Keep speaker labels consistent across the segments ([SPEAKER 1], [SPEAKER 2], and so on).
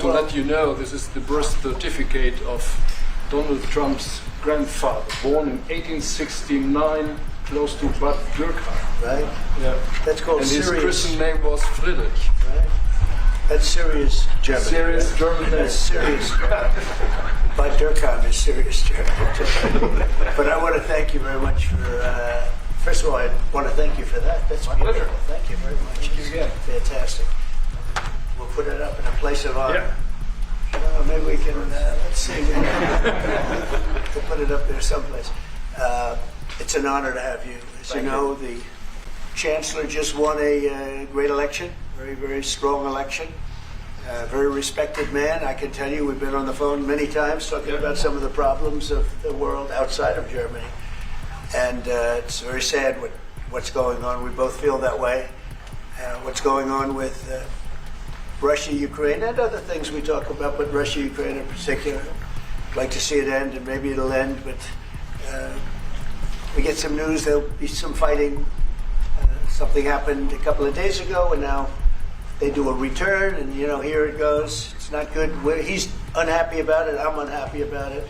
[SPEAKER 1] to let you know, this is the birth certificate of Donald Trump's grandfather, born in 1869, close to Bad Dürkheim.
[SPEAKER 2] Right?
[SPEAKER 1] Yeah.
[SPEAKER 2] That's called
[SPEAKER 1] and
[SPEAKER 2] Syrian.
[SPEAKER 1] his Christian name was Friedrich.
[SPEAKER 2] Right? That's serious German.
[SPEAKER 1] Serious
[SPEAKER 2] right?
[SPEAKER 1] German name.
[SPEAKER 2] That's serious German. Bad Dürkheim is serious German. But I want to thank you very much for, first of all, I want to thank you for that. That's
[SPEAKER 1] my pleasure.
[SPEAKER 2] Thank you very much.
[SPEAKER 1] Thank you again.
[SPEAKER 2] Fantastic. We'll put it up in a place of honor.
[SPEAKER 1] Yeah.
[SPEAKER 2] Maybe we can, let's see, we'll put it up there someplace. It's an honor to have you. As you know, the Chancellor just won a great election, very, very strong election. Very respected man. I can tell you, we've been on the phone many times talking about some of the problems of the world outside of Germany. And it's very sad what's going on. We both feel that way. What's going on with Russia, Ukraine, and other things we talk about, but Russia, Ukraine in particular. I'd like to see it end, and maybe it'll end, but we get some news there'll be some fighting. Something happened a couple of days ago, and now they do a return, and here it goes. It's not good. He's unhappy about it. I'm unhappy about it.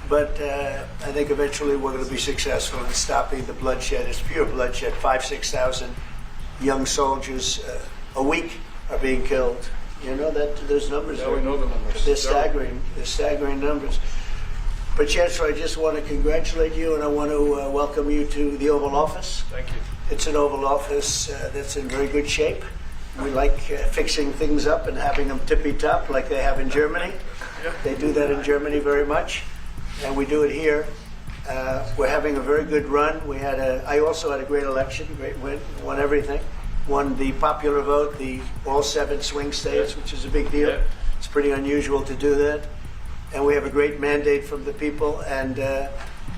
[SPEAKER 2] But I think eventually we're going to be successful in stopping the bloodshed. It's pure bloodshed. 5,000-6,000 young soldiers a week are being killed. You know that those numbers?
[SPEAKER 1] Yeah, we know the numbers.
[SPEAKER 2] They're staggering. They're staggering numbers. But Chancellor, I just want to congratulate you, and I want to welcome you to the Oval Office.
[SPEAKER 1] Thank you.
[SPEAKER 2] It's an Oval Office that's in very good shape. We like fixing things up and having them tippy-top like they have in Germany.
[SPEAKER 1] Yeah.
[SPEAKER 2] They do that in Germany very much, and we do it here. We're having a very good run. I also had a great election, great win, won everything. Won the popular vote, all 7 swing states, which is a big deal.
[SPEAKER 1] Yeah.
[SPEAKER 2] It's pretty unusual to do that. And we have a great mandate from the people, and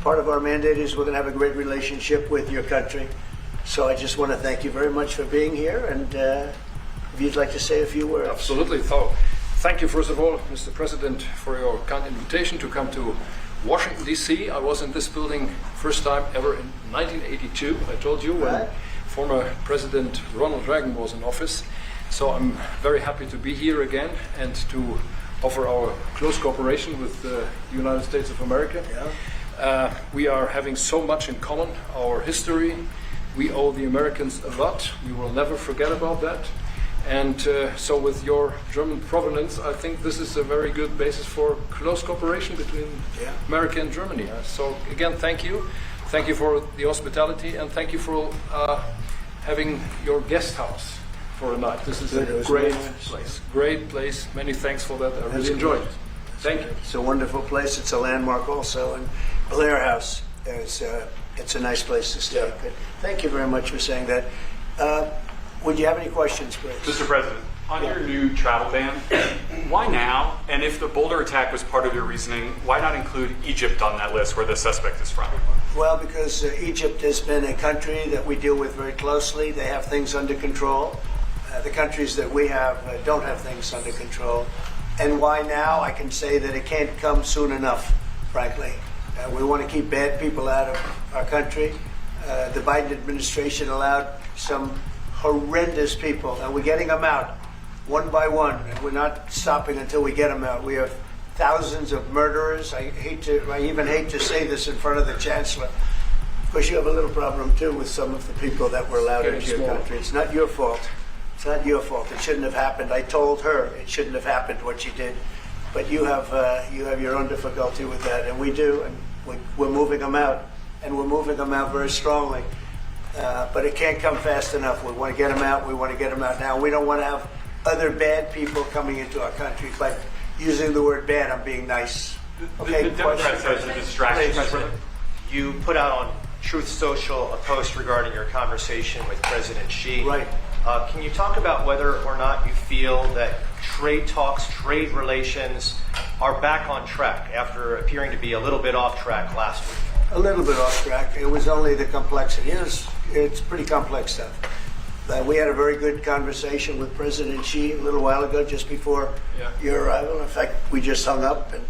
[SPEAKER 2] part of our mandate is we're going to have a great relationship with your country. So I just want to thank you very much for being here, and if you'd like to say a few words.
[SPEAKER 1] Absolutely. So, thank you, first of all, Mr. President, for your kind invitation to come to Washington, D.C. I was in this building first time ever in 1982, I told you, when former President Ronald Reagan was in office. So I'm very happy to be here again and to offer our close cooperation with the United States of America.
[SPEAKER 2] Yeah.
[SPEAKER 1] We are having so much in common, our history. We owe the Americans a lot. We will never forget about that. And so with your German provenance, I think this is a very good basis for close cooperation between America and Germany. So again, thank you. Thank you for the hospitality, and thank you for having your guest house for a night. This is a great place. Great place. Many thanks for that. I really enjoyed it. Thank you.
[SPEAKER 2] It's a wonderful place. It's a landmark also. And Blair House, it's a nice place to stay.
[SPEAKER 1] Yeah.
[SPEAKER 2] Thank you very much for saying that. Would you have any questions, please?
[SPEAKER 3] Mr. President, on your new travel ban, why now? And if the Boulder attack was part of your reasoning, why not include Egypt on that list where the suspect is from?
[SPEAKER 2] Well, because Egypt has been a country that we deal with very closely. They have things under control. The countries that we have don't have things under control. And why now? I can say that it can't come soon enough, frankly. We want to keep bad people out of our country. The Biden administration allowed some horrendous people, and we're getting them out one by one, and we're not stopping until we get them out. We have thousands of murderers. I even hate to say this in front of the Chancellor. Of course, you have a little problem too with some of the people that were allowed into your country. It's not your fault. It's not your fault. It shouldn't have happened. I told her it shouldn't have happened what she did, but you have your own difficulty with that, and we do, and we're moving them out, and we're moving them out very strongly. But it can't come fast enough. We want to get them out. We want to get them out now. We don't want to have other bad people coming into our country. But using the word bad, I'm being nice. Okay,
[SPEAKER 3] the Democrats says a distraction.
[SPEAKER 4] You put out on Truth Social a post regarding your conversation with President Xi.
[SPEAKER 2] Right.
[SPEAKER 4] Can you talk about whether or not you feel that trade talks, trade relations are back on track after appearing to be a little bit off track last week?
[SPEAKER 2] A little bit off track. It was only the complexity. It's pretty complex stuff. We had a very good conversation with President Xi a little while ago, just before your arrival. In fact, we just hung up, and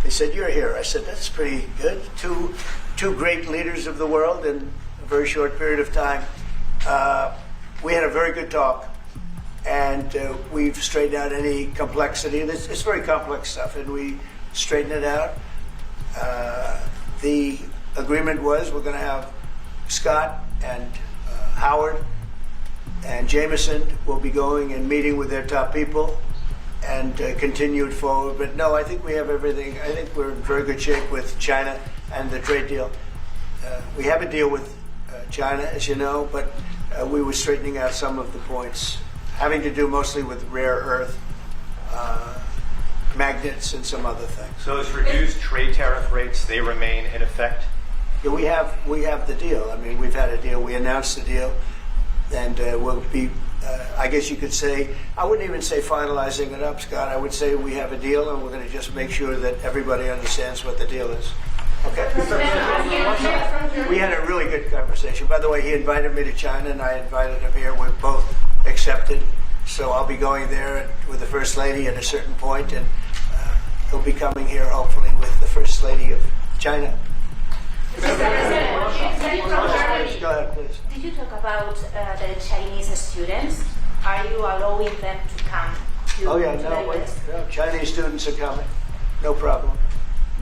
[SPEAKER 2] they said, "You're here." I said, "That's pretty good." Two great leaders of the world in a very short period of time. We had a very good talk. and we've straightened out any complexity. It's very complex stuff, and we straighten it out. The agreement was we're going to have Scott and Howard and Jameson will be going and meeting with their top people and continued forward. But no, I think we have everything. I think we're in very good shape with China and the trade deal. We have a deal with China, as you know, but we were straightening out some of the points, having to do mostly with rare earth, magnets, and some other things.
[SPEAKER 4] So those reduced trade tariff rates, they remain in effect?
[SPEAKER 2] Yeah, we have the deal. I mean, we've had a deal. We announced the deal, and we'll be, I guess you could say, I wouldn't even say finalizing it up, Scott. I would say we have a deal, and we're going to just make sure that everybody understands what the deal is. Okay? We had a really good conversation. By the way, he invited me to China, and I invited him here. We're both accepted. So I'll be going there with the First Lady at a certain point, and he'll be coming here, hopefully, with the First Lady of China.
[SPEAKER 5] Go
[SPEAKER 2] ahead, please.
[SPEAKER 5] Did you talk about the Chinese students? Are you allowing them to come to,
[SPEAKER 2] Oh, yeah,
[SPEAKER 5] to the
[SPEAKER 2] no,
[SPEAKER 5] US?
[SPEAKER 2] Chinese students are coming. No problem.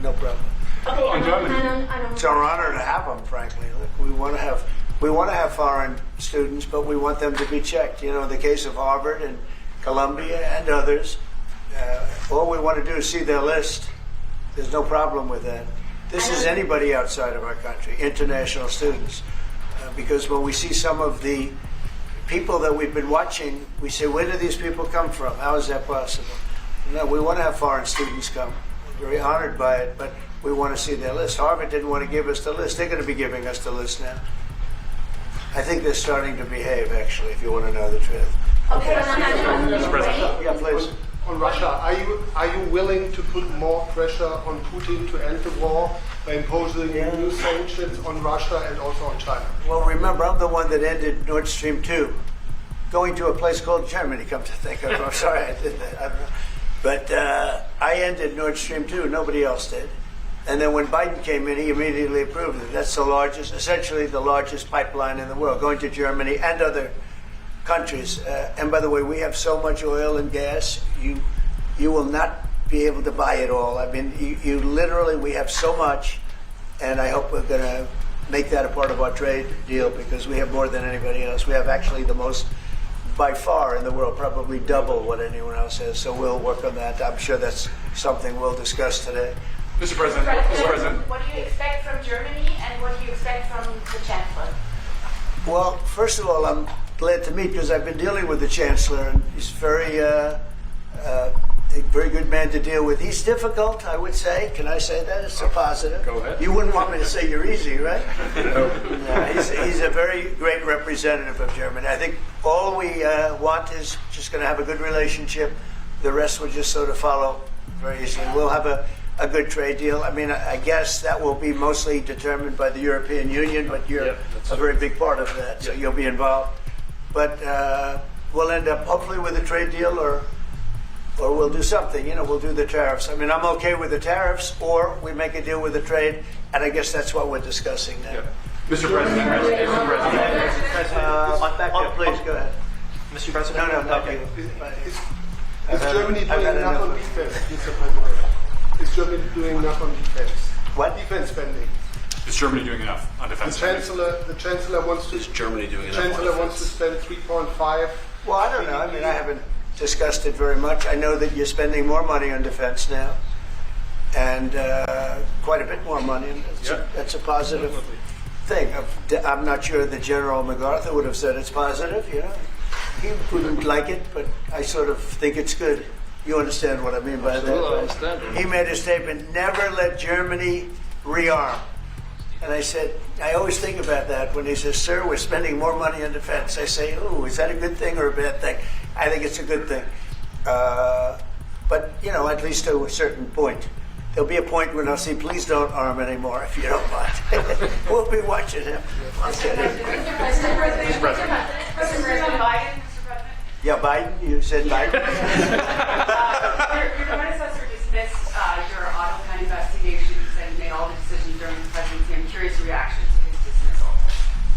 [SPEAKER 2] No problem.
[SPEAKER 5] Okay,
[SPEAKER 3] On Germany.
[SPEAKER 2] It's our honor to have them, frankly. Look, we want to have foreign students, but we want them to be checked. You know, in the case of Harvard and Columbia and others, all we want to do is see their list. There's no problem with that. This is anybody outside of our country, international students. Because when we see some of the people that we've been watching, we say, where do these people come from? How is that possible? No, we want to have foreign students come. We're very honored by it, but we want to see their list. Harvard didn't want to give us the list. They're going to be giving us the list now. I think they're starting to behave, actually, if you want to know the truth.
[SPEAKER 5] Okay,
[SPEAKER 3] Mr. President.
[SPEAKER 2] Yeah, please.
[SPEAKER 6] On Russia, are you willing to put more pressure on Putin to end the war by imposing new sanctions on Russia and also on China?
[SPEAKER 2] Well, remember, I'm the one that ended Nord Stream 2, going to a place called Germany, come to think of it. I'm sorry I did that. I don't know. But I ended Nord Stream 2. Nobody else did. And then when Biden came in, he immediately approved it. That's the largest, essentially the largest pipeline in the world, going to Germany and other countries. And by the way, we have so much oil and gas, you will not be able to buy it all. I mean, you literally, we have so much, and I hope we're going to make that a part of our trade deal because we have more than anybody else. We have actually the most by far in the world, probably double what anyone else has. So we'll work on that. I'm sure that's something we'll discuss today.
[SPEAKER 3] Mr. President. Mr. President.
[SPEAKER 5] What do you expect from Germany and what do you expect from the Chancellor?
[SPEAKER 2] Well, first of all, I'm glad to meet because I've been dealing with the Chancellor, and he's a very good man to deal with. He's difficult, I would say. Can I say that? It's a positive.
[SPEAKER 1] Go ahead.
[SPEAKER 2] You wouldn't want me to say you're easy, right? No. He's a very great representative of Germany. I think all we want is just going to have a good relationship. The rest will just sort of follow very easily. We'll have a good trade deal. I mean, I guess that will be mostly determined by the European Union, but you're a very big part of that, so you'll be involved. But we'll end up hopefully with a trade deal or we'll do something. You know, we'll do the tariffs. I mean, I'm okay with the tariffs, or we make a deal with the trade, and I guess that's what we're discussing now.
[SPEAKER 3] Mr. President. Mr. President.
[SPEAKER 2] Back there, please, go ahead.
[SPEAKER 4] Mr. President?
[SPEAKER 2] No,
[SPEAKER 4] Okay.
[SPEAKER 6] Is Germany
[SPEAKER 2] I've
[SPEAKER 6] doing
[SPEAKER 2] had
[SPEAKER 6] enough
[SPEAKER 2] enough
[SPEAKER 6] on
[SPEAKER 2] of it.
[SPEAKER 6] defense, Mr. President? Is Germany doing enough on defense?
[SPEAKER 2] What?
[SPEAKER 6] Defense spending.
[SPEAKER 3] Is Germany doing enough on defense?
[SPEAKER 6] The Chancellor wants to.
[SPEAKER 7] Is Germany doing enough on
[SPEAKER 6] Chancellor wants to
[SPEAKER 7] defense?
[SPEAKER 6] spend 3.5.
[SPEAKER 2] Well, I don't know. I mean, I haven't discussed it very much. I know that you're spending more money on defense now, and quite a bit more money. And that's a positive thing. I'm not sure that General MacArthur would have said it's positive. You know, he wouldn't like it, but I sort of think it's good. You understand what I mean by
[SPEAKER 1] Absolutely, I
[SPEAKER 2] that?
[SPEAKER 1] understand.
[SPEAKER 2] He made a statement: "Never let Germany rearm." And I said, I always think about that when he says, "Sir, we're spending more money on defense." I say, "Oh, is that a good thing or a bad thing?" I think it's a good thing. But, you know, at least to a certain point. There'll be a point when I'll say, "Please don't arm anymore, if you don't mind." We'll be watching him.
[SPEAKER 5] Mr. President. Biden.
[SPEAKER 2] Yeah, Biden, you said Biden.
[SPEAKER 8] Your predecessor dismissed your auto pen investigations and made all the decisions during the presidency. I'm curious your reaction to his dismissal.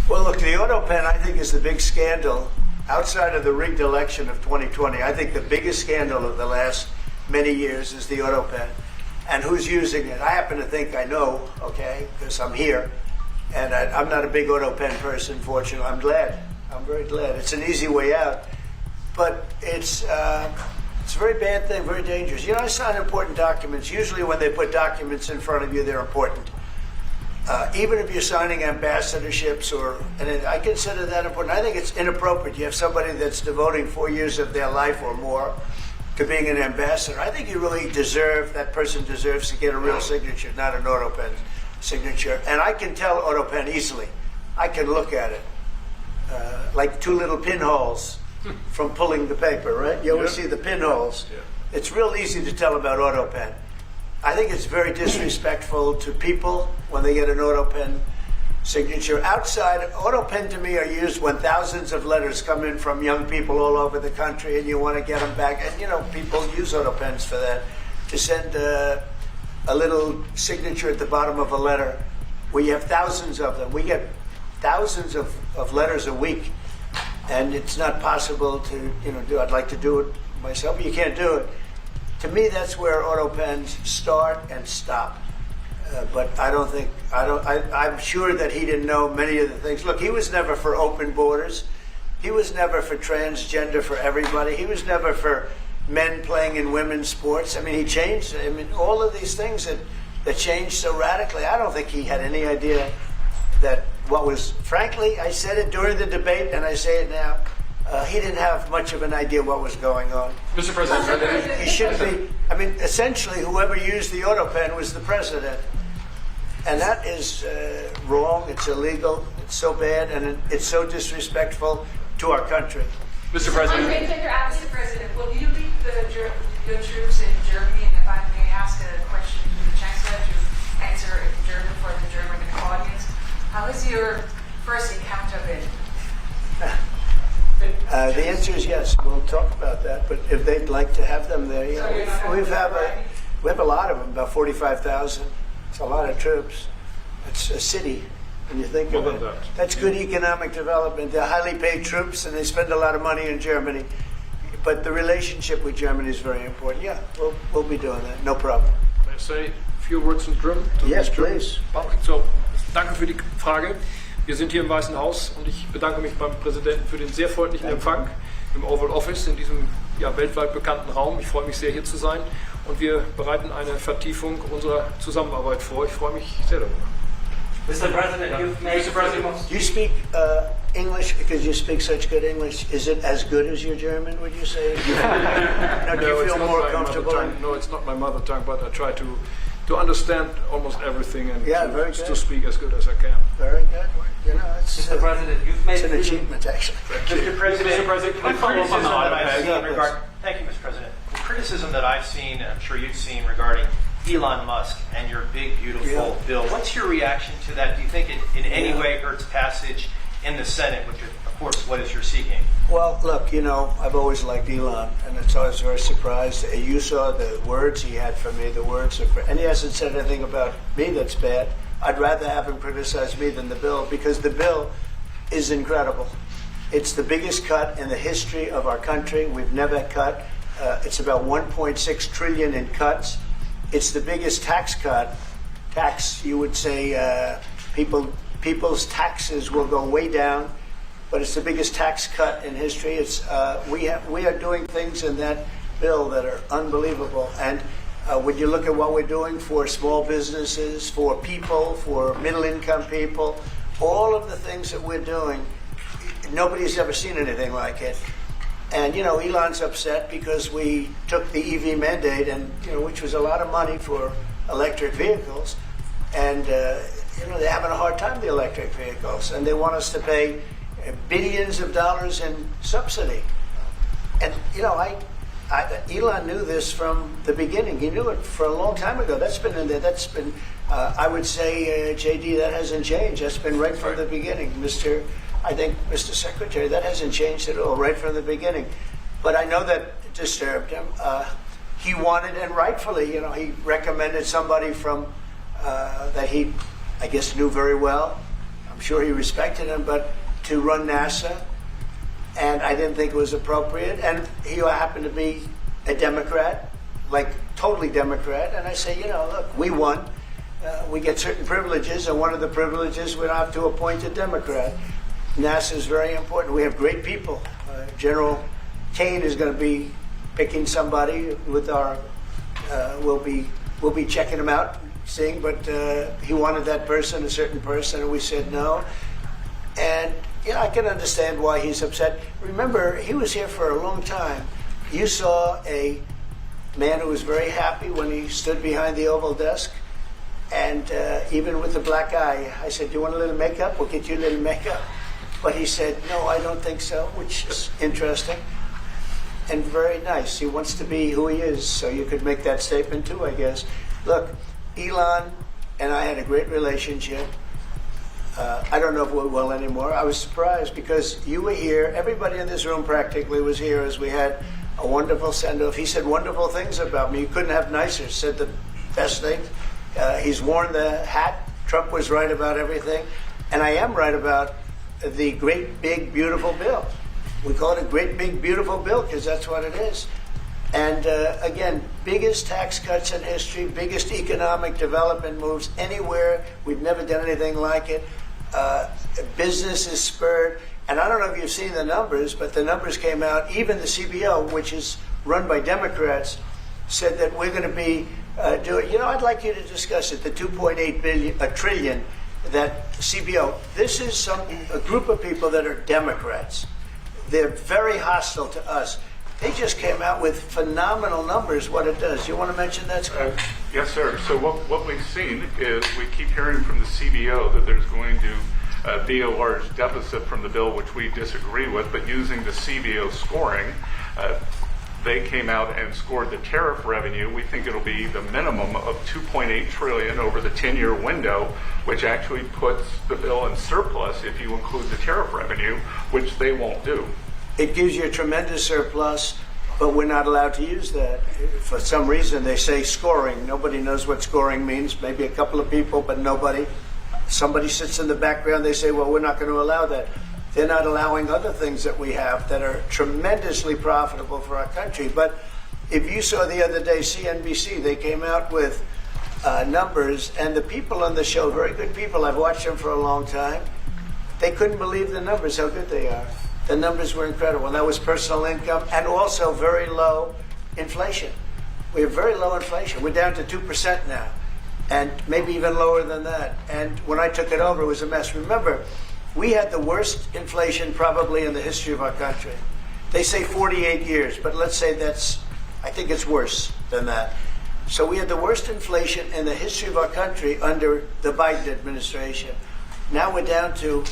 [SPEAKER 2] Well, look, the auto pen, I think, is the big scandal outside of the rigged election of 2020, I think the biggest scandal of the last many years is the auto pen. And who's using it? I happen to think I know, okay, because I'm here. And I'm not a big auto pen person, fortunately. I'm glad. I'm very glad. It's an easy way out. But it's a very bad thing, very dangerous. You know, I sign important documents. Usually when they put documents in front of you, they're important. Even if you're signing ambassadorships, and I consider that important. I think it's inappropriate. You have somebody that's devoting 4 years of their life or more to being an ambassador. I think you really that person deserves to get a real signature, not an auto pen signature. And I can tell auto pen easily. I can look at it. Like two little pinholes from pulling the paper, right? You always see the pinholes.
[SPEAKER 1] Yeah.
[SPEAKER 2] It's real easy to tell about auto pen. I think it's very disrespectful to people when they get an auto pen signature. Outside, auto pen to me are used when thousands of letters come in from young people all over the country and you want to get them back. And, you know, people use auto pens for that, to send a little signature at the bottom of a letter. We have thousands of them. We get thousands of letters a week. And it's not possible to, do. I'd like to do it myself, but you can't do it. To me, that's where auto pens start and stop. But I'm sure that he didn't know many of the things. Look, he was never for open borders. He was never for transgender for everybody. He was never for men playing in women's sports. I mean, he changed. I mean, all of these things that changed so radically. I don't think he had any idea that frankly, I said it during the debate and I say it now, he didn't have much of an idea what was going on.
[SPEAKER 3] Mr. President.
[SPEAKER 2] He should be, essentially whoever used the auto pen was the president. And that is wrong, it's illegal, it's so bad, and it's so disrespectful to our country.
[SPEAKER 3] Mr. President.
[SPEAKER 8] Mr. President, will you lead your troops in Germany? And if I may ask a question to the Chancellor to answer in German for the German audience, how has your first encounter been?
[SPEAKER 2] The answer is yes. We'll talk about that. But if they'd like to have them there, we have a lot of them, about 45,000. It's a lot of troops. It's a city when you think of it. That's good economic development. They're highly paid troops, and they spend a lot of money in Germany. But the relationship with Germany is very important. Yeah, we'll be doing that. No problem.
[SPEAKER 1] May I say a few words in German?
[SPEAKER 2] Yes, please.
[SPEAKER 1] So, danke für die Frage. Wir sind hier im Weißen Haus und ich bedanke mich beim Präsidenten für den sehr freundlichen Empfang im Oval Office in diesem weltweit bekannten Raum. Ich freue mich sehr, hier zu sein und wir bereiten eine Vertiefung unserer Zusammenarbeit vor. Ich freue mich sehr darüber.
[SPEAKER 7] Mr. President, you've made
[SPEAKER 3] Mr. President.
[SPEAKER 2] Do you speak English because you speak such good English? Is it as good as your German, would you say? Now, do you
[SPEAKER 1] it's
[SPEAKER 2] feel
[SPEAKER 1] not
[SPEAKER 2] more
[SPEAKER 1] my
[SPEAKER 2] comfortable?
[SPEAKER 1] mother tongue. No, it's not my mother tongue, but I try to understand almost everything and
[SPEAKER 2] very
[SPEAKER 1] to
[SPEAKER 2] good.
[SPEAKER 1] speak as good as I can.
[SPEAKER 2] Very good.
[SPEAKER 7] Mr. President, you've made
[SPEAKER 2] It's an achievement, actually.
[SPEAKER 4] Mr. President,
[SPEAKER 3] can I follow up on the auto pen?
[SPEAKER 4] Thank you, Mr. President. The criticism that I've seen, and I'm sure you've seen, regarding Elon Musk and your big, beautiful bill. What's your reaction to that? Do you think it in any way hurts passage in the Senate, which, of course, what is you're seeking?
[SPEAKER 2] Well, look, I've always liked Elon, and it's always very surprised. You saw the words he had for me, and he hasn't said anything about me that's bad. I'd rather have him criticize me than the bill, because the bill is incredible. It's the biggest cut in the history of our country. We've never cut. It's about 1.6 trillion in cuts. It's the biggest tax cut. You would say, people's taxes will go way down, but it's the biggest tax cut in history. We are doing things in that bill that are unbelievable. And when you look at what we're doing for small businesses, for people, for middle-income people, all of the things that we're doing, nobody's ever seen anything like it. And, Elon's upset because we took the EV mandate, and which was a lot of money for electric vehicles. And, they're having a hard time, the electric vehicles. And they want us to pay billions of dollars in subsidy. And, Elon knew this from the beginning. He knew it for a long time ago. That's been in there. That's been, I would say, JD, that hasn't changed. That's been right from the beginning. Mr. Secretary, that hasn't changed at all, right from the beginning. But I know that disturbed him. He wanted, and rightfully, he recommended somebody from that he, I guess, knew very well. I'm sure he respected him, but to run NASA. and I didn't think it was appropriate. And he happened to be a Democrat, like totally Democrat. And I say, look, we won. We get certain privileges, and one of the privileges we don't have to appoint a Democrat. NASA is very important. We have great people. General Kane is going to be picking somebody with our. We'll be checking him out, seeing. But he wanted that person, a certain person, and we said no. And I can understand why he's upset. Remember, he was here for a long time. You saw a man who was very happy when he stood behind the Oval desk. And even with the black eye, I said, do you want a little makeup? We'll get you a little makeup. But he said, no, I don't think so, which is interesting and very nice. He wants to be who he is, so you could make that statement too, I guess. Look, Elon and I had a great relationship. I don't know if we're well anymore. I was surprised because you were here. Everybody in this room practically was here as we had a wonderful send-off. He said wonderful things about me. You couldn't have nicer. Said the best thing. He's worn the hat. Trump was right about everything. And I am right about the great, big, beautiful bill. We call it a great, big, beautiful bill because that's what it is. And again, biggest tax cuts in history, biggest economic development moves anywhere. We've never done anything like it. Business is spurred. And I don't know if you've seen the numbers, but the numbers came out. Even the CBO, which is run by Democrats, said that we're going to be doing, I'd like you to discuss it, the 2.8 trillion, that CBO. This is a group of people that are Democrats. They're very hostile to us. They just came out with phenomenal numbers, what it does. You want to mention that, Scott?
[SPEAKER 9] Yes, sir. So what we've seen is we keep hearing from the CBO that there's going to be a large deficit from the bill, which we disagree with, but using the CBO scoring, they came out and scored the tariff revenue. We think it'll be the minimum of $2.8 trillion over the 10-year window, which actually puts the bill in surplus if you include the tariff revenue, which they won't do.
[SPEAKER 2] It gives you a tremendous surplus, but we're not allowed to use that. For some reason, they say scoring. Nobody knows what scoring means. Maybe a couple of people, but nobody. Somebody sits in the background. They say, well, we're not going to allow that. They're not allowing other things that we have that are tremendously profitable for our country. But if you saw the other day, CNBC, they came out with numbers, and the people on the show, very good people, I've watched them for a long time, they couldn't believe the numbers, how good they are. The numbers were incredible. And that was personal income and also very low inflation. We have very low inflation. We're down to 2% now, and maybe even lower than that. And when I took it over, it was a mess. Remember, we had the worst inflation probably in the history of our country. They say 48 years, but let's say I think it's worse than that. So we had the worst inflation in the history of our country under the Biden administration. Now we're down to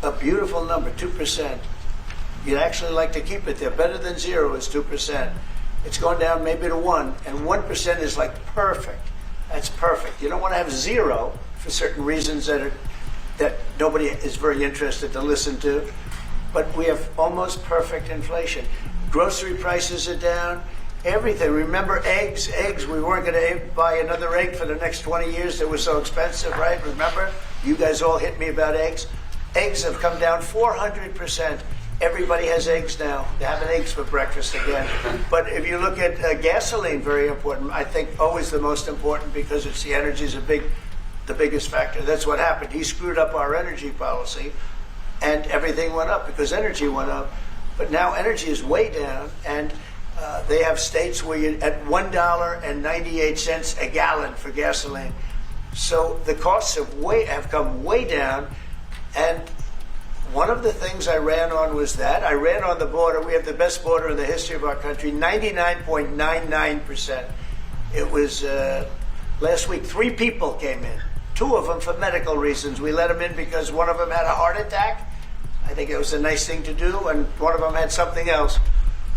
[SPEAKER 2] a beautiful number, 2%. You'd actually like to keep it there. Better than zero is 2%. It's going down maybe to 1, and 1% is like perfect. That's perfect. You don't want to have zero for certain reasons that nobody is very interested to listen to. But we have almost perfect inflation. Grocery prices are down. Everything. Remember eggs? Eggs. We weren't going to buy another egg for the next 20 years. They were so expensive, right? Remember? You guys all hit me about eggs. Eggs have come down 400%. Everybody has eggs now. They're having eggs for breakfast again. But if you look at gasoline, very important. I think always the most important because it's the energy is the biggest factor. That's what happened. He screwed up our energy policy, and everything went up because energy went up. But now energy is way down, and they have states where you're at $1.98 a gallon for gasoline. So the costs have come way down, and one of the things I ran on was that. I ran on the border. We have the best border in the history of our country, 99.99%. It was last week, 3 people came in, 2 of them for medical reasons. We let them in because one of them had a heart attack. I think it was a nice thing to do, and one of them had something else.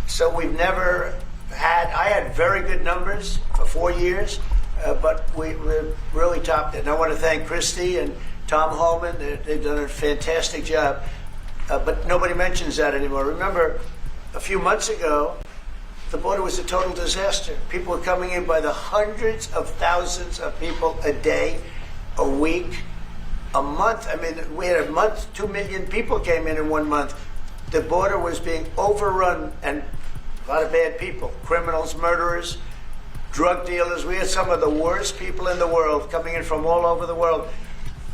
[SPEAKER 2] So we've never I had very good numbers for 4 years, but we really topped it. And I want to thank Christie and Tom Holman. They've done a fantastic job. But nobody mentions that anymore. Remember, a few months ago, the border was a total disaster. People were coming in by the hundreds of thousands of people a day, a week, a month. I mean, we had a month, 2 million people came in 1 month. the border was being overrun, and a lot of bad people, criminals, murderers, drug dealers. We had some of the worst people in the world coming in from all over the world.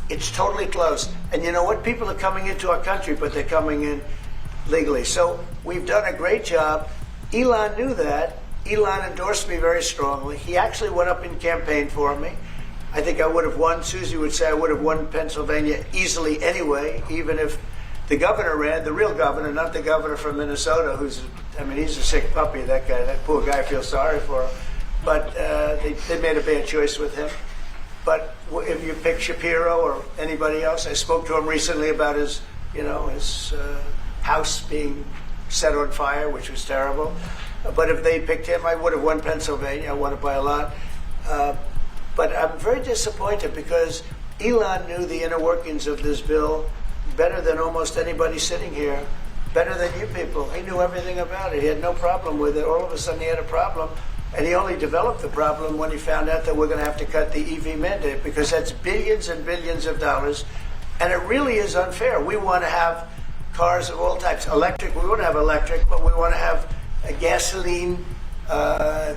[SPEAKER 2] It's totally closed. And you know what? People are coming into our country, but they're coming in legally. So we've done a great job. Elon knew that. Elon endorsed me very strongly. He actually went up and campaigned for me. I think I would have won. Susie would say I would have won Pennsylvania easily anyway, even if the governor ran, the real governor, not the governor from Minnesota, he's a sick puppy, that guy. That poor guy, I feel sorry for him. But they made a bad choice with him. But if you pick Shapiro or anybody else, I spoke to him recently about his house being set on fire, which was terrible. But if they picked him, I would have won Pennsylvania. I won it by a lot. But I'm very disappointed because Elon knew the inner workings of this bill better than almost anybody sitting here, better than you people. He knew everything about it. He had no problem with it. All of a sudden he had a problem. And he only developed the problem when he found out that we're going to have to cut the EV mandate, because that's billions and billions of dollars. And it really is unfair. We want to have cars of all types. Electric, we want to have electric, but we want to have a gasoline,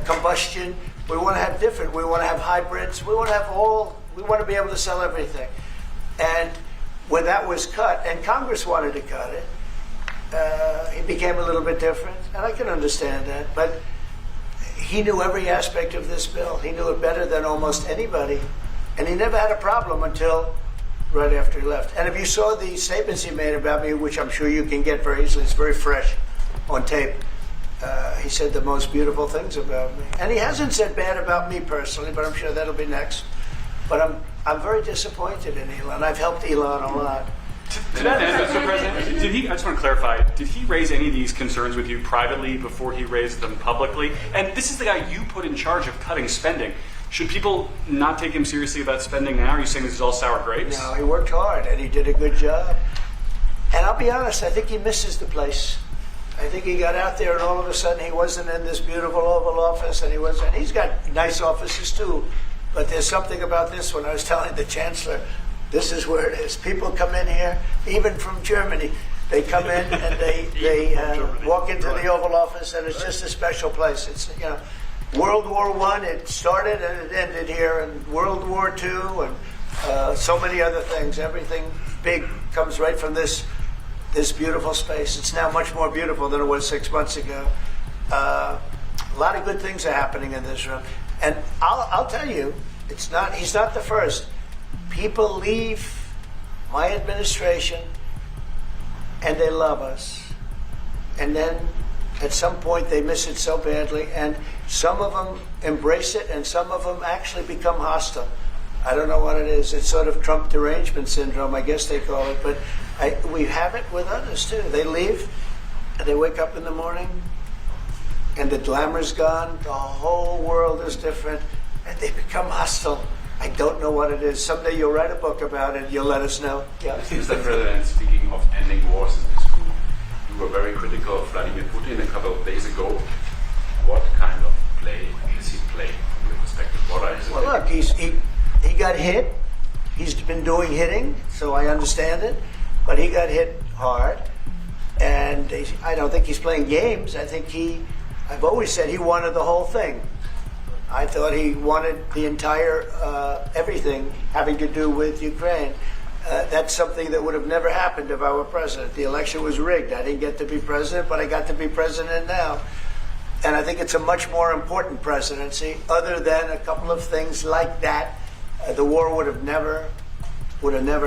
[SPEAKER 2] combustion. We want to have different. We want to have hybrids. We want to have we want to be able to sell everything. And when that was cut, and Congress wanted to cut it, it became a little bit different. And I can understand that. But he knew every aspect of this bill. He knew it better than almost anybody. And he never had a problem until right after he left. And if you saw the statements he made about me, which I'm sure you can get very easily, it's very fresh on tape, he said the most beautiful things about me. And he hasn't said bad about me personally, but I'm sure that'll be next. But I'm very disappointed in Elon. I've helped Elon a lot.
[SPEAKER 3] Mr. President, I just want to clarify, did he raise any of these concerns with you privately before he raised them publicly? And this is the guy you put in charge of cutting spending. Should people not take him seriously about spending now? Are you saying this is all sour grapes?
[SPEAKER 2] No, he worked hard and he did a good job. And I'll be honest, I think he misses the place. I think he got out there and all of a sudden he wasn't in this beautiful Oval Office, and he's got nice offices too. But there's something about this one. I was telling the Chancellor, this is where it is. People come in here, even from Germany. They come in and they walk into the Oval Office, and it's just a special place. It's, World War I, it started and it ended here, and World War II, and so many other things. Everything big comes right from this beautiful space. It's now much more beautiful than it was 6 months ago. A lot of good things are happening in this room. And I'll tell you, he's not the first. People leave my administration and they love us. And then at some point they miss it so badly, and some of them embrace it and some of them actually become hostile. I don't know what it is. It's sort of Trump derangement syndrome, I guess they call it. But we have it with others too. They leave and they wake up in the morning and the glamour's gone. The whole world is different and they become hostile. I don't know what it is. Someday you'll write a book about it. You'll let us know. Yeah.
[SPEAKER 10] Mr. President, speaking of ending wars in this group, you were very critical of Vladimir Putin a couple of days ago. What kind of play is he playing from your perspective? What are his
[SPEAKER 2] Well, look, he got hit. He's been doing hitting, so I understand it. But he got hit hard. And I don't think he's playing games. I think I've always said he wanted the whole thing. I thought he wanted the entire, everything having to do with Ukraine. That's something that would have never happened if I were president. The election was rigged. I didn't get to be president, but I got to be president now. And I think it's a much more important presidency. Other than a couple of things like that, the war would have never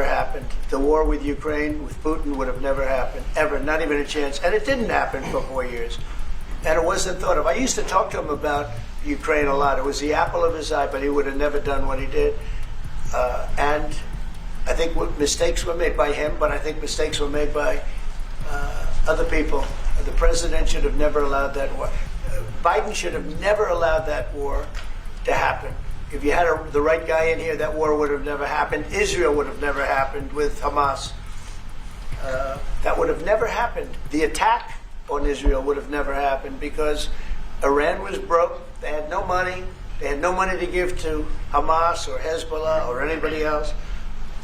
[SPEAKER 2] happened. The war with Ukraine, with Putin, would have never happened, ever, not even a chance. And it didn't happen for 4 years. And it wasn't thought of. I used to talk to him about Ukraine a lot. It was the apple of his eye, but he would have never done what he did. And I think mistakes were made by him, but I think mistakes were made by other people. The president should have never allowed that war. Biden should have never allowed that war to happen. If you had the right guy in here, that war would have never happened. Israel would have never happened with Hamas. That would have never happened. The attack on Israel would have never happened because Iran was broke. They had no money. They had no money to give to Hamas or Hezbollah or anybody else.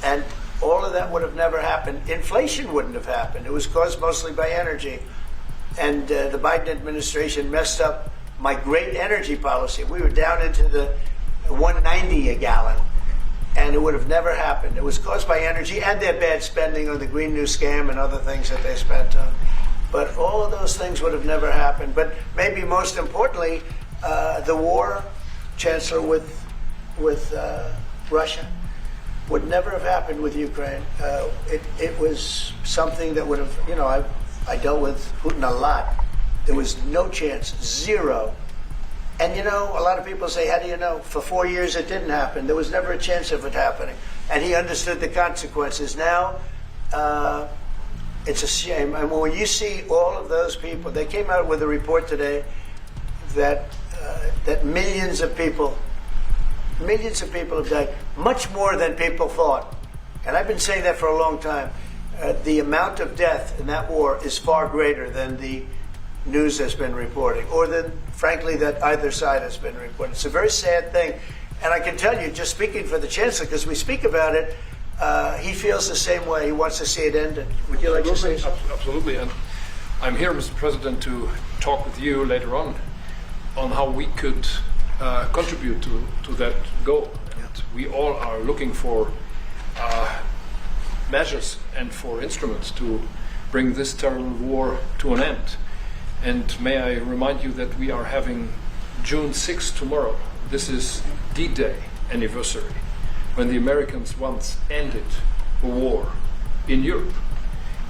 [SPEAKER 2] And all of that would have never happened. Inflation wouldn't have happened. It was caused mostly by energy. And the Biden administration messed up my great energy policy. We were down into the 190 a gallon, and it would have never happened. It was caused by energy and their bad spending on the Green New Scam and other things that they spent on. But all of those things would have never happened. But maybe most importantly, the war, Chancellor, with Russia would never have happened with Ukraine. It was something that would have, you know, I dealt with Putin a lot. There was no chance, zero. And you know, a lot of people say, how do you know? For 4 years it didn't happen. There was never a chance of it happening. And he understood the consequences. Now, it's a shame. And when you see all of those people, they came out with a report today that millions of people have died, much more than people thought. And I've been saying that for a long time. The amount of death in that war is far greater than the news has been reporting, or than, frankly, that either side has been reporting. It's a very sad thing. And I can tell you, just speaking for the Chancellor, because we speak about it, he feels the same way. He wants to see it ended. Would you like to say something?
[SPEAKER 1] Absolutely. And I'm here, Mr. President, to talk with you later on how we could contribute to that goal. And we all are looking for measures and for instruments to bring this terrible war to an end. And may I remind you that we are having June 6th tomorrow. This is D-Day anniversary, when the Americans once ended a war in Europe.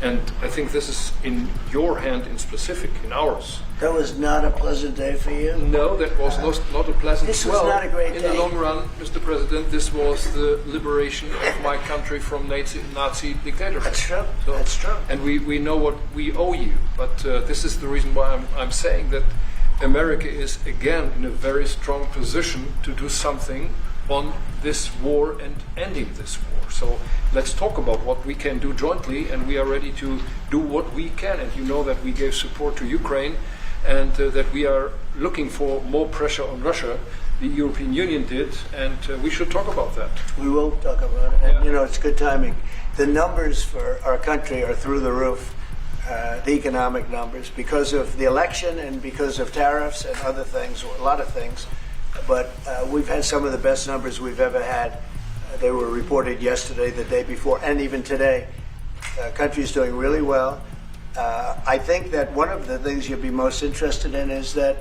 [SPEAKER 1] And I think this is in your hand in specific, in ours.
[SPEAKER 2] That was not a pleasant day for you?
[SPEAKER 1] No, that was not a pleasant day.
[SPEAKER 2] This was not a great
[SPEAKER 1] in
[SPEAKER 2] day.
[SPEAKER 1] the long run, Mr. President, this was the liberation of my country from Nazi dictatorship.
[SPEAKER 2] That's true. That's true.
[SPEAKER 1] And we know what we owe you. But this is the reason why I'm saying that America is again in a very strong position to do something on this war and ending this war. So let's talk about what we can do jointly, and we are ready to do what we can. And you know that we gave support to Ukraine, and that we are looking for more pressure on Russia. The European Union did, and we should talk about that.
[SPEAKER 2] We will talk about it. And, you know, it's good timing. The numbers for our country are through the roof, the economic numbers, because of the election and because of tariffs and other things, a lot of things. But we've had some of the best numbers we've ever had. They were reported yesterday, the day before, and even today. The country is doing really well. I think that one of the things you'd be most interested in is that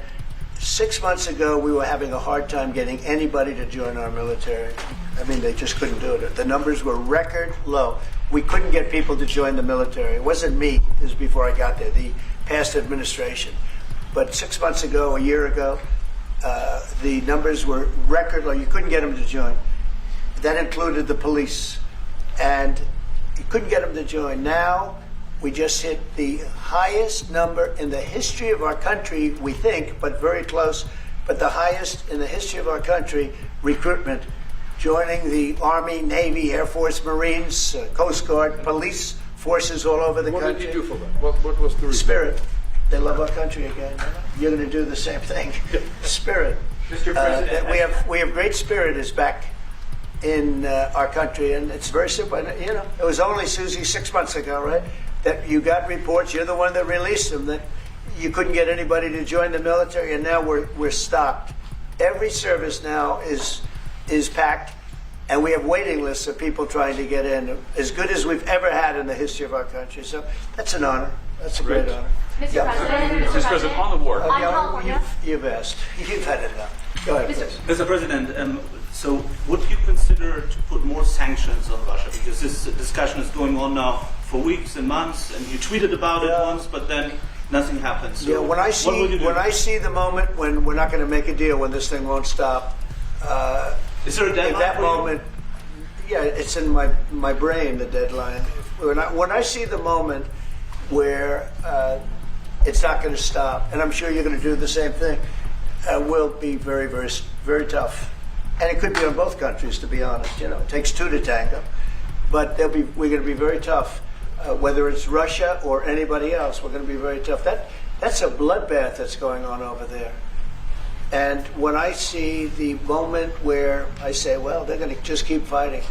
[SPEAKER 2] 6 months ago we were having a hard time getting anybody to join our military. I mean, they just couldn't do it. The numbers were record low. We couldn't get people to join the military. It wasn't me. This was before I got there, the past administration. But 6 months ago, a year ago, the numbers were record low. You couldn't get them to join. That included the police. And you couldn't get them to join. Now, we just hit the highest number in the history of our country, we think, but very close, but the highest in the history of our country, recruitment, joining the Army, Navy, Air Force, Marines, Coast Guard, police forces all over the country.
[SPEAKER 1] What did you do for that? What was the reason?
[SPEAKER 2] Spirit. They love our country again. You're going to do the same thing. Spirit.
[SPEAKER 7] Mr. President,
[SPEAKER 2] we have great spirit is back in our country, and it's very simple. And, you know, it was only, Susie, 6 months ago, right, that you got reports, you're the one that released them, that you couldn't get anybody to join the military, and now we're stocked. Every service now is packed, and we have waiting lists of people trying to get in, as good as we've ever had in the history of our country. So that's an honor. That's a great honor.
[SPEAKER 5] Mr. President,
[SPEAKER 3] Mr. President, on the war.
[SPEAKER 2] You've asked. You've had enough. Go ahead, please.
[SPEAKER 7] Mr. President, so would you consider to put more sanctions on Russia? Because this discussion is going on now for weeks and months, and you tweeted about it once, but then nothing happens. So
[SPEAKER 2] yeah, when I see the moment when we're not going to make a deal, when this thing won't stop,
[SPEAKER 7] is there a deadline?
[SPEAKER 2] at that moment, yeah, it's in my brain, the deadline. When I see the moment where it's not going to stop, and I'm sure you're going to do the same thing, will be very, very, very tough. And it could be on both countries, to be honest. You know, it takes two to tango. But we're going to be very tough. Whether it's Russia or anybody else, we're going to be very tough. That's a bloodbath that's going on over there. And when I see the moment where I say, well, they're going to just keep fighting,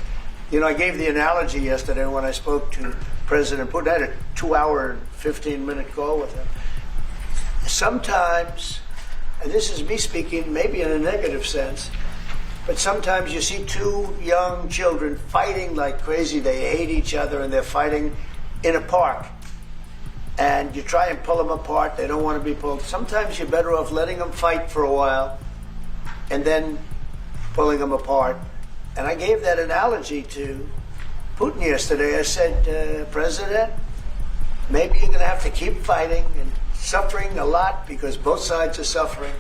[SPEAKER 2] You know, I gave the analogy yesterday when I spoke to President Putin. I had a 2-hour and 15-minute call with him. Sometimes, and this is me speaking maybe in a negative sense, but sometimes you see two young children fighting like crazy. They hate each other and they're fighting in a park. And you try and pull them apart. They don't want to be pulled. Sometimes you're better off letting them fight for a while and then pulling them apart. And I gave that analogy to Putin yesterday. I said, President, maybe you're going to have to keep fighting and suffering a lot because both sides are suffering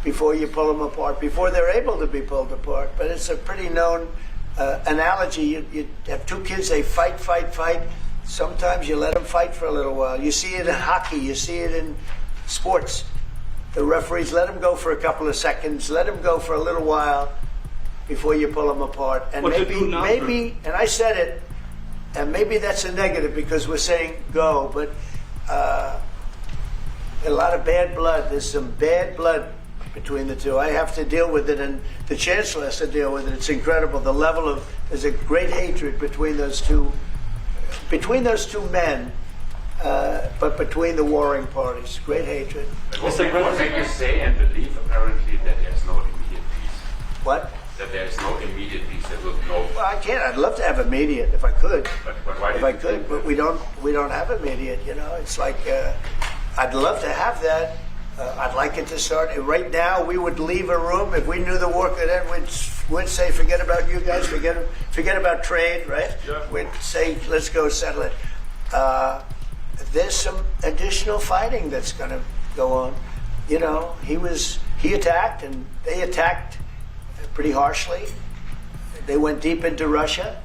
[SPEAKER 2] before you pull them apart, before they're able to be pulled apart. But it's a pretty known analogy. You have two kids, they fight. Sometimes you let them fight for a little while. You see it in hockey. You see it in sports. The referees let them go for a couple of seconds, let them go for a little while before you pull them apart. And maybe, and I said it, and maybe that's a negative because we're saying go, but a lot of bad blood. There's some bad blood between the two. I have to deal with it, and the Chancellor has to deal with it. It's incredible. The level of, there's a great hatred between those two men, but between the warring parties. Great hatred.
[SPEAKER 10] What can you say and believe, apparently, that there's no immediate peace?
[SPEAKER 2] What?
[SPEAKER 10] That there's no immediate peace. There will no.
[SPEAKER 2] Well, I can't. I'd love to have immediate if I could.
[SPEAKER 10] But why
[SPEAKER 2] if I could, but we don't have immediate. You know, it's like I'd love to have that. I'd like it to start right now. We would leave a room if we knew the war could end. We'd say, forget about you guys. Forget about trade, right?
[SPEAKER 1] Yeah.
[SPEAKER 2] We'd say, let's go settle it. There's some additional fighting that's going to go on. You know, he attacked, and they attacked pretty harshly. They went deep into Russia,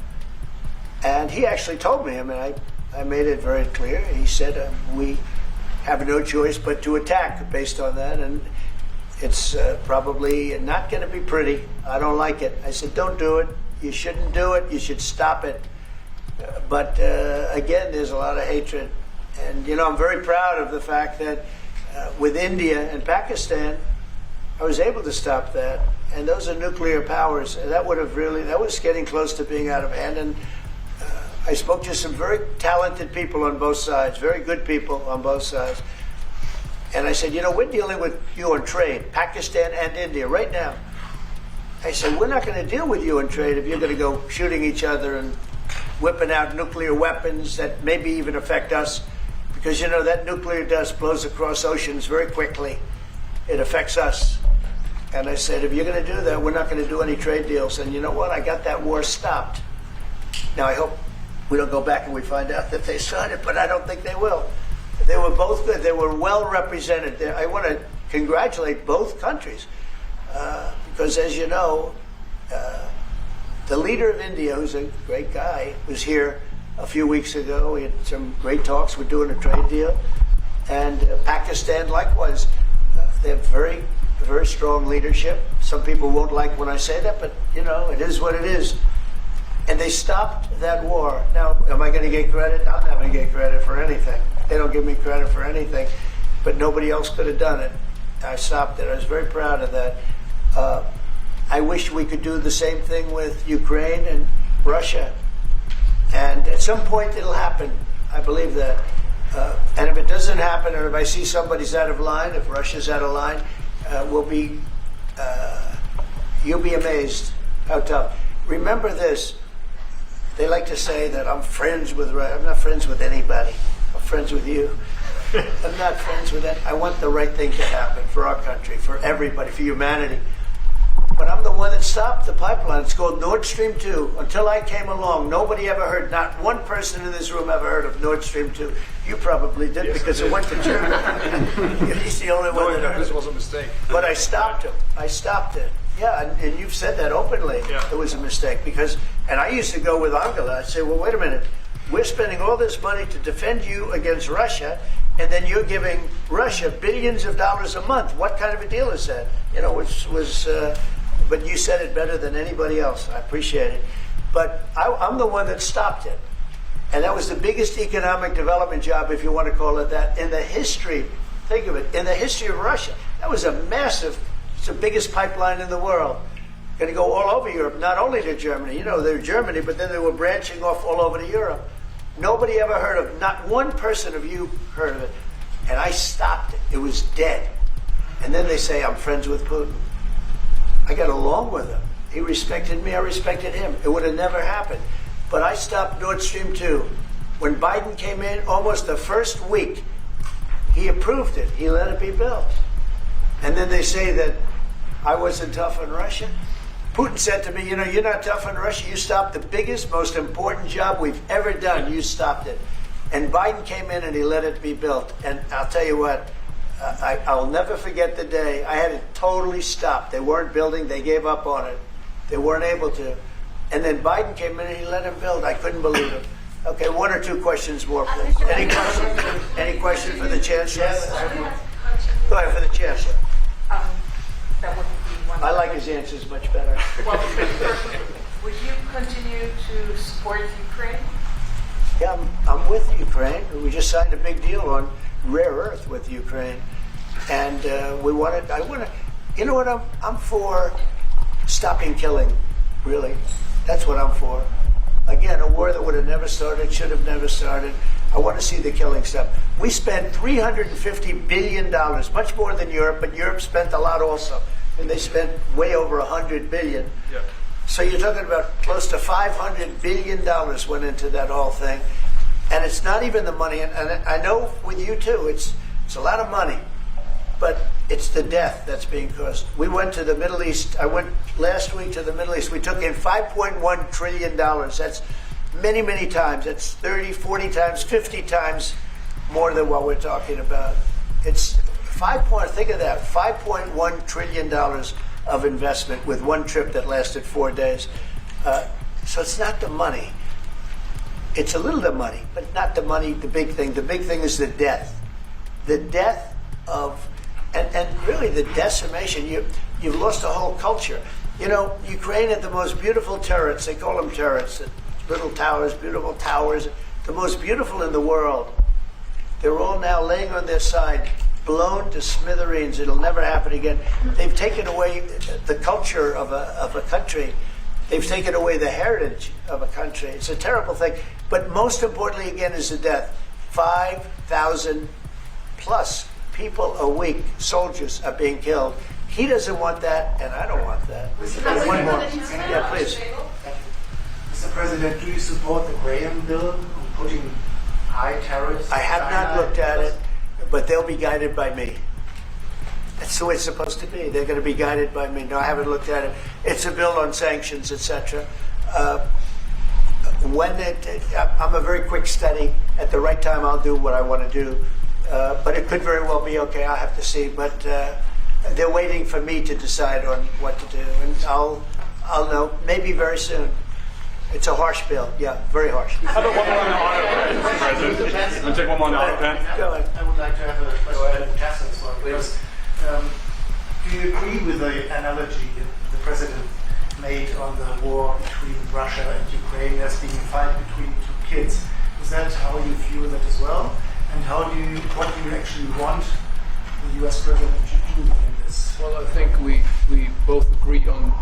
[SPEAKER 2] and he actually told me. I mean, I made it very clear. He said we have no choice but to attack based on that, and it's probably not going to be pretty. I don't like it. I said, don't do it. You shouldn't do it. You should stop it. But again, there's a lot of hatred. And, you know, I'm very proud of the fact that with India and Pakistan, I was able to stop that. And those are nuclear powers. And that was getting close to being out of hand. And I spoke to some very talented people on both sides, very good people on both sides. And I said, you know, we're dealing with you on trade, Pakistan and India right now. I said, we're not going to deal with you on trade if you're going to go shooting each other and whipping out nuclear weapons that maybe even affect us. Because, you know, that nuclear dust blows across oceans very quickly. It affects us. And I said, if you're going to do that, we're not going to do any trade deals. And you know what? I got that war stopped. Now, I hope we don't go back and we find out that they started, but I don't think they will. They were both good. They were well represented. I want to congratulate both countries because, as you know, the leader of India, who's a great guy, was here a few weeks ago. We had some great talks. We're doing a trade deal. And Pakistan, likewise. They have very, very strong leadership. Some people won't like when I say that, but, you know, it is what it is. And they stopped that war. Now, am I going to get credit? I'm not going to get credit for anything. They don't give me credit for anything. But nobody else could have done it. I stopped it. I was very proud of that. I wish we could do the same thing with Ukraine and Russia. And at some point it'll happen. I believe that. And if it doesn't happen, or if I see somebody's out of line, if Russia's out of line, you'll be amazed how tough. Remember this. They like to say that I'm friends with Russia. I'm not friends with anybody. I'm friends with you. I'm not friends with that. I want the right thing to happen for our country, for everybody, for humanity. But I'm the one that stopped the pipeline. It's called Nord Stream 2. Until I came along, nobody ever heard, not one person in this room ever heard of Nord Stream 2. You probably did, yes, because it went to Germany. He's the only one that heard.
[SPEAKER 1] This was a mistake.
[SPEAKER 2] But I stopped him. I stopped it. Yeah, and you've said that openly. Yeah. It was a mistake because, and I used to go with Angela. I'd say, well, wait a minute. We're spending all this money to defend you against Russia, and then you're giving Russia billions of dollars a month. What kind of a deal is that? You know, which was, but you said it better than anybody else. I appreciate it. But I'm the one that stopped it. And that was the biggest economic development job, if you want to call it that, in the history, think of it, in the history of Russia. That was a massive, it's the biggest pipeline in the world. going to go all over Europe, not only to Germany. You know, they're Germany, but then they were branching off all over to Europe. Nobody ever heard of it. Not one person of you heard of it. And I stopped it. It was dead. And then they say, I'm friends with Putin. I got along with him. He respected me, I respected him. It would have never happened. But I stopped Nord Stream 2. When Biden came in, almost the first week, he approved it. He let it be built. And then they say that I wasn't tough on Russia. Putin said to me, you know, you're not tough on Russia. You stopped the biggest, most important job we've ever done. You stopped it. And Biden came in and he let it be built. And I'll tell you what, I'll never forget the day. I had it totally stopped. They weren't building. They gave up on it. They weren't able to. And then Biden came in and he let him build. I couldn't believe it. Okay, one or two questions more, please. Any questions? Any question for the Chancellor?
[SPEAKER 8] Yes,
[SPEAKER 2] Go ahead for the Chancellor.
[SPEAKER 8] that would be one.
[SPEAKER 2] I like his answers much better.
[SPEAKER 8] Well, would you continue to support Ukraine?
[SPEAKER 2] Yeah, I'm with Ukraine. We just signed a big deal on rare earth with Ukraine, and we wanted. I want to. You know what? I'm for stopping killing. Really, that's what I'm for. Again, a war that would have never started, should have never started. I want to see the killing stop. We spent $350 billion, much more than Europe, but Europe spent a lot also, and they spent way over $100 billion.
[SPEAKER 1] Yeah.
[SPEAKER 2] So you're talking about close to $500 billion went into that whole thing. And it's not even the money, and I know with you too, it's a lot of money, but it's the death that's being caused. We went to the Middle East. I went last week to the Middle East. We took in $5.1 trillion. That's many, many times. That's 30, 40 times, 50 times more than what we're talking about. It's think of that, $5.1 trillion of investment with one trip that lasted 4 days. So it's not the money. It's a little the money, but not the money, the big thing. The big thing is the death. The death of, and really the decimation. You've lost a whole culture. You know, Ukraine had the most beautiful turrets. They call them turrets. Little towers, beautiful towers. The most beautiful in the world. They're all now laying on their side, blown to smithereens. It'll never happen again. They've taken away the culture of a country. They've taken away the heritage of a country. It's a terrible thing. But most importantly, again, is the death. 5,000 plus people a week, soldiers, are being killed. He doesn't want that, and I don't want that. One more. Yeah, please.
[SPEAKER 11] Mr. President, do you support the Graham bill on putting high tariffs?
[SPEAKER 2] I have not looked at it, but they'll be guided by me. That's the way it's supposed to be. They're going to be guided by me. No, I haven't looked at it. It's a bill on sanctions, etc. I'm a very quick study. At the right time, I'll do what I want to do. But it could very well be okay. I'll have to see. But they're waiting for me to decide on what to do, and I'll know maybe very soon. It's a harsh bill. Yeah, very harsh.
[SPEAKER 3] How about one more on the auto pen, President? I'm going to take one more on the auto pen.
[SPEAKER 2] Go ahead.
[SPEAKER 11] I would like to have a question for Chancellor. Because, do you agree with the analogy the President made on the war between Russia and Ukraine as being a fight between two kids? Is that how you view that as well? And what do you actually want the U.S. President to do in this?
[SPEAKER 1] Well, I think we both agree on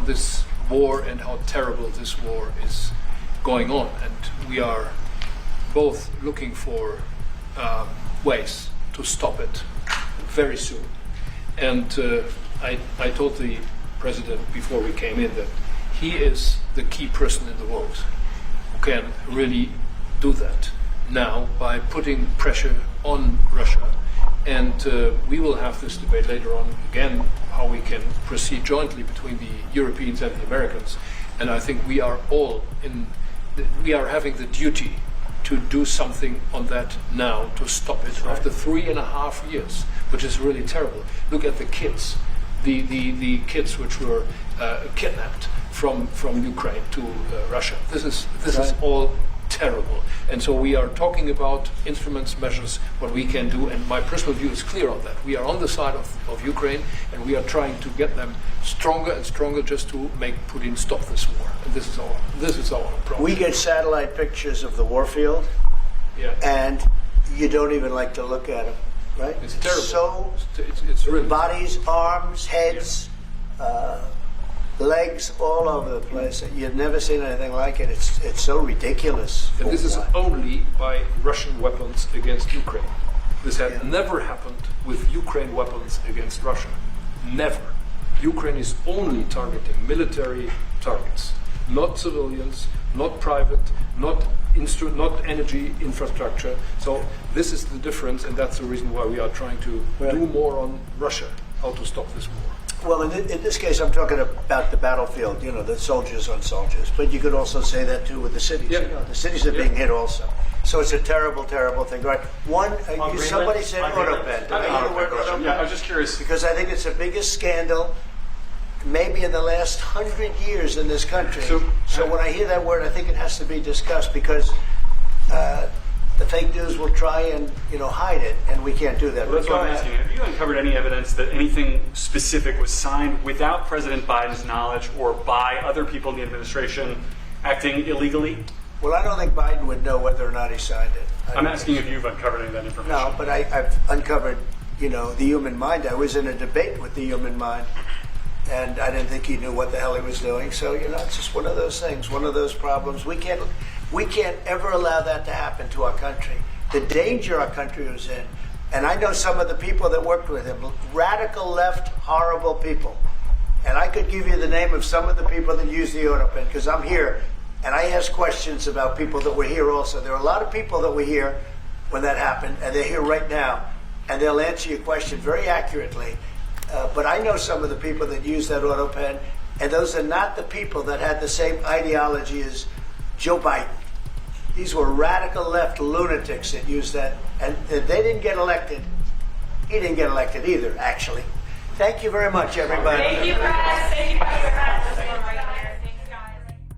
[SPEAKER 1] this war and how terrible this war is going on, and we are both looking for ways to stop it very soon. And I told the President before we came in that he is the key person in the world who can really do that now by putting pressure on Russia. And we will have this debate later on again, how we can proceed jointly between the Europeans and the Americans. And I think we are all we are having the duty to do something on that now to stop it after 3.5 years, which is really terrible. Look at the kids, the kids which were kidnapped from Ukraine to Russia. This is all terrible. And so we are talking about instruments, measures, what we can do, and my personal view is clear on that. We are on the side of Ukraine, and we are trying to get them stronger and stronger just to make Putin stop this war. And this is our approach.
[SPEAKER 2] We get satellite pictures of the warfield, and you don't even like to look at them, right?
[SPEAKER 1] It's terrible.
[SPEAKER 2] So
[SPEAKER 1] it's really
[SPEAKER 2] bodies, arms, heads, legs all over the place. You've never seen anything like it. It's so ridiculous.
[SPEAKER 1] And this is only by Russian weapons against Ukraine. This had
[SPEAKER 2] Yeah.
[SPEAKER 1] never happened with Ukraine weapons against Russia. Never. Ukraine is only targeting military targets, not civilians, not private, not energy infrastructure. So this is the difference, and that's the reason why we are trying to do more on Russia, how to stop this war.
[SPEAKER 2] Well, in this case, I'm talking about the battlefield, the soldiers on soldiers. But you could also say that, too, with the cities.
[SPEAKER 1] Yeah.
[SPEAKER 2] The cities are being hit also. So it's a terrible, terrible thing. Right? Somebody said autopen. Did I hear the word autopen?
[SPEAKER 3] Yeah, I was just curious.
[SPEAKER 2] Because I think it's the biggest scandal maybe in the last 100 years in this country. So when I hear that word, I think it has to be discussed because the fake news will try and hide it, and we can't do that.
[SPEAKER 3] Well, that's what I'm asking. Have you uncovered any evidence that anything specific was signed without President Biden's knowledge or by other people in the administration acting illegally?
[SPEAKER 2] Well, I don't think Biden would know whether or not he signed it.
[SPEAKER 3] I'm asking if you've uncovered any of that information.
[SPEAKER 2] No, but I've uncovered, the human mind. I was in a debate with the human mind, and I didn't think he knew what the hell he was doing. So, it's just one of those things, one of those problems. We can't ever allow that to happen to our country. The danger our country was in, and I know some of the people that worked with him, radical left, horrible people. And I could give you the name of some of the people that use the autopen, because I'm here, and I ask questions about people that were here also. There are a lot of people that were here when that happened, and they're here right now, and they'll answer your question very accurately. But I know some of the people that use that autopen, and those are not the people that had the same ideology as Joe Biden. These were radical left lunatics that used that, and they didn't get elected. He didn't get elected either, actually. Thank you very much, everybody.
[SPEAKER 5] Thank you, Press. Thank you, Press.